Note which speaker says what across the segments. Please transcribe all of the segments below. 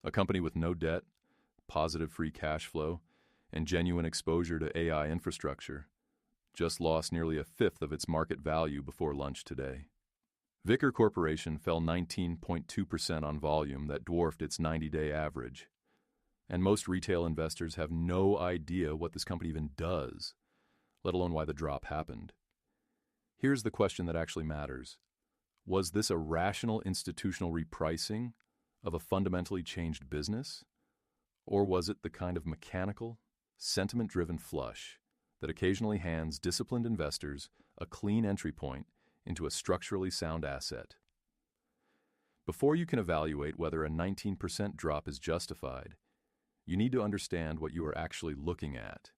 Speaker 1: A company with no debt, positive free cash flow, and genuine exposure to AI infrastructure just lost nearly a fifth of its market value before lunch today. Vicor Corporation fell 19.2% on volume that dwarfed its 90-day average. And most retail investors have no idea what this company even does, let alone why the drop happened. Here's the question that actually matters. Was this a rational institutional repricing of a fundamentally changed business? Or was it the kind of mechanical, sentiment-driven flush that occasionally hands disciplined investors a clean entry point into a structurally sound asset? Before you can evaluate whether a 19% drop is justified, you need to understand what you are actually looking at.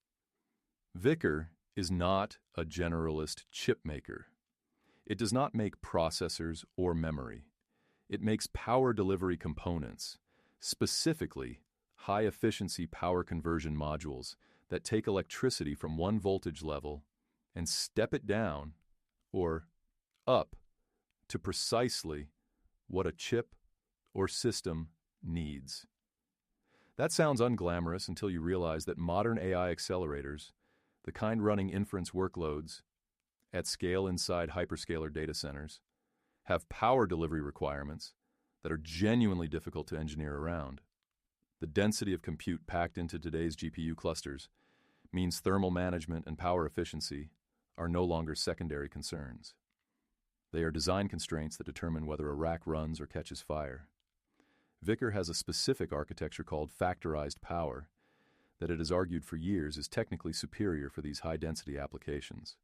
Speaker 1: Vicor is not a generalist chip maker. It does not make processors or memory. It makes power delivery components, specifically high-efficiency power conversion modules that take electricity from one voltage level and step it down, or up, to precisely what a chip or system needs. That sounds unglamorous until you realize that modern AI accelerators, the kind running inference workloads at scale inside hyperscaler data centers, have power delivery requirements that are genuinely difficult to engineer around. The density of compute packed into today's GPU clusters means thermal management and power efficiency are no longer secondary concerns. They are design constraints that determine whether a rack runs or catches fire. Vicor has a specific architecture called factorized power that it has argued for years is technically superior for these high-density applications.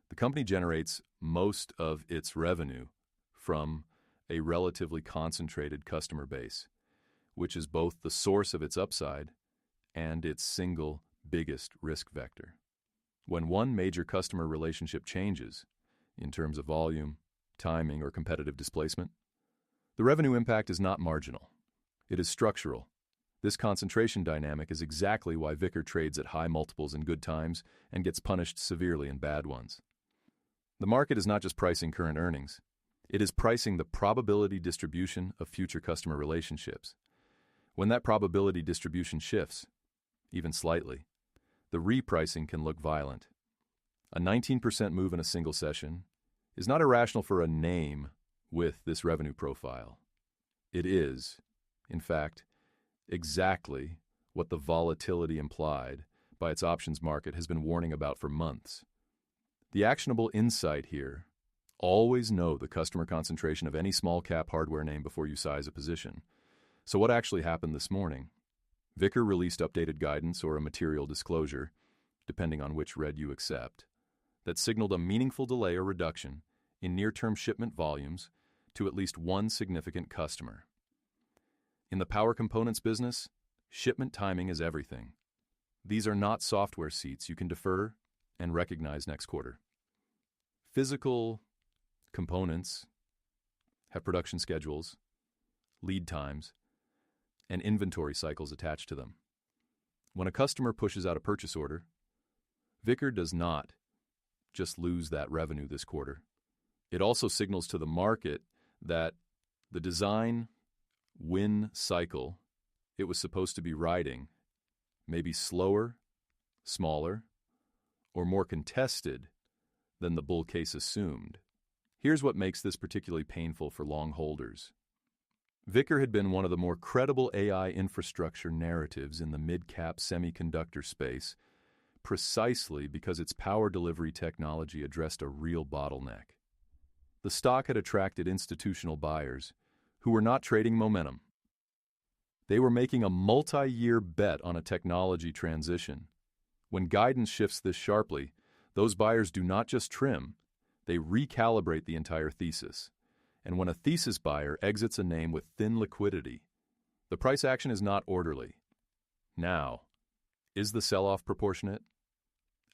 Speaker 1: The company generates most of its revenue from a relatively concentrated customer base, which is both the source of its upside and its single biggest risk vector. When one major customer relationship changes, in terms of volume, timing, or competitive displacement, the revenue impact is not marginal. It is structural. This concentration dynamic is exactly why Vicor trades at high multiples in good times and gets punished severely in bad ones. The market is not just pricing current earnings. It is pricing the probability distribution of future customer relationships. When that probability distribution shifts, even slightly, the repricing can look violent. A 19% move in a single session is not irrational for a name with this revenue profile. It is, in fact, exactly what the volatility implied by its options market has been warning about for months. The actionable insight here: always know the customer concentration of any small cap hardware name before you size a position. So what actually happened this morning? Vicor released updated guidance or a material disclosure, depending on which read you accept, that signaled a meaningful delay or reduction in near-term shipment volumes to at least one significant customer. In the power components business, shipment timing is everything. These are not software seats you can defer and recognize next quarter. Physical components have production schedules, lead times, and inventory cycles attached to them. When a customer pushes out a purchase order, Vicor does not just lose that revenue this quarter. It also signals to the market that the design win cycle it was supposed to be riding may be slower, smaller, or more contested than the bull case assumed. Here's what makes this particularly painful for long holders. Vicor had been one of the more credible AI infrastructure narratives in the mid-cap semiconductor space precisely because its power delivery technology addressed a real bottleneck. The stock had attracted institutional buyers who were not trading momentum. They were making a multi-year bet on a technology transition. When guidance shifts this sharply, those buyers do not just trim, they recalibrate the entire thesis. And when a thesis buyer exits a name with thin liquidity, the price action is not orderly. Now, is the sell-off proportionate?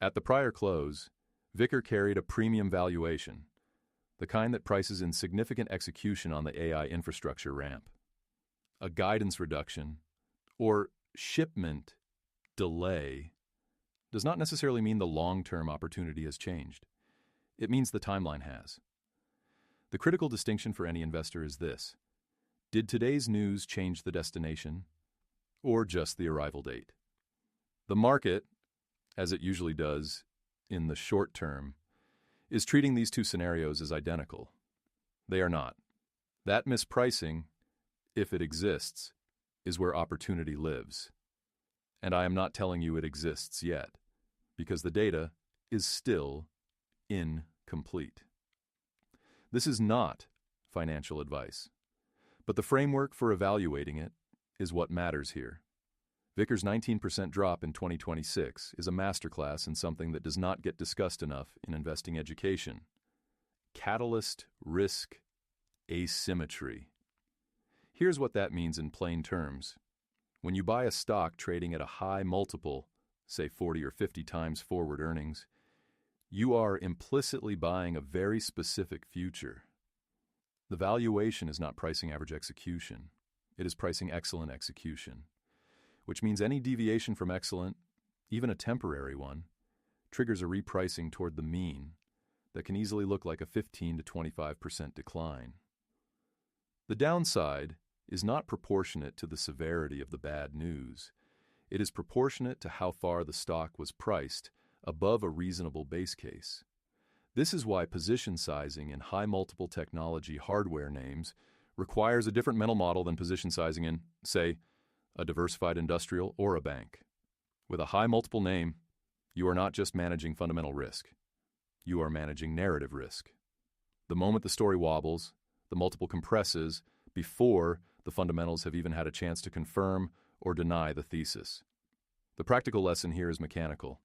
Speaker 1: At the prior close, Vicor carried a premium valuation, the kind that prices in significant execution on the AI infrastructure ramp. A guidance reduction, or shipment delay, does not necessarily mean the long-term opportunity has changed. It means the timeline has. The critical distinction for any investor is this: Did today's news change the destination, or just the arrival date? The market, as it usually does in the short term, is treating these two scenarios as identical. They are not. That mispricing, if it exists, is where opportunity lives. And I am not telling you it exists yet, because the data is still incomplete. This is not financial advice, but the framework for evaluating it is what matters here. VICR's 19% drop in 2026 is a masterclass in something that does not get discussed enough in investing education: catalyst risk asymmetry. Here's what that means in plain terms. When you buy a stock trading at a high multiple, say 40 or 50 times forward earnings, you are implicitly buying a very specific future. The valuation is not pricing average execution. It is pricing excellent execution, which means any deviation from excellent, even a temporary one, triggers a repricing toward the mean that can easily look like a 15 to 25% decline. The downside is not proportionate to the severity of the bad news. It is proportionate to how far the stock was priced above a reasonable base case. This is why position sizing in high multiple technology hardware names requires a different mental model than position sizing in, say, a diversified industrial or a bank. With a high multiple name, you are not just managing fundamental risk. You are managing narrative risk. The moment the story wobbles, the multiple compresses before the fundamentals have even had a chance to confirm or deny the thesis. The practical lesson here is mechanical.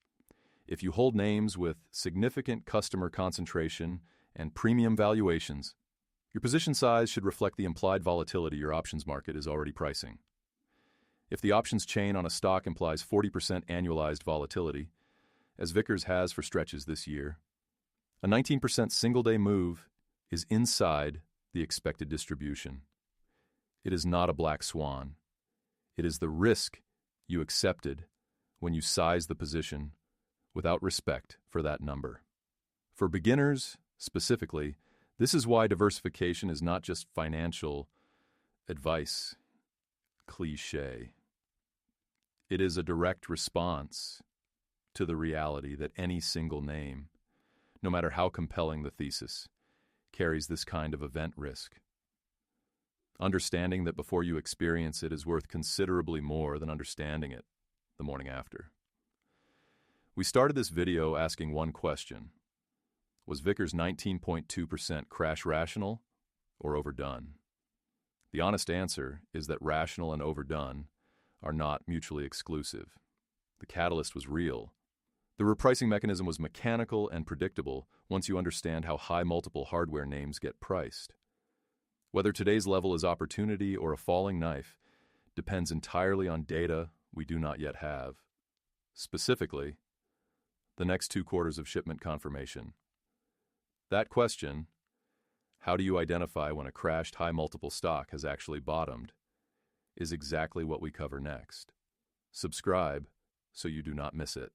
Speaker 1: If you hold names with significant customer concentration and premium valuations, your position size should reflect the implied volatility your options market is already pricing. If the options chain on a stock implies 40% annualized volatility, as Vickers has for stretches this year, a 19% single-day move is inside the expected distribution. It is not a black swan. It is the risk you accepted when you size the position without respect for that number. For beginners, specifically, this is why diversification is not just financial advice cliché. It is a direct response to the reality that any single name, no matter how compelling the thesis, carries this kind of event risk. Understanding that before you experience it is worth considerably more than understanding it the morning after. We started this video asking one question: was Vicker's 19.2% crash rational or overdone? The honest answer is that rational and overdone are not mutually exclusive. The catalyst was real. The repricing mechanism was mechanical and predictable once you understand how high multiple hardware names get priced. Whether today's level is opportunity or a falling knife depends entirely on data we do not yet have. Specifically, the next 2 quarters of shipment confirmation. That question, how do you identify when a crashed high multiple stock has actually bottomed, is exactly what we cover next. Subscribe so you do not miss it.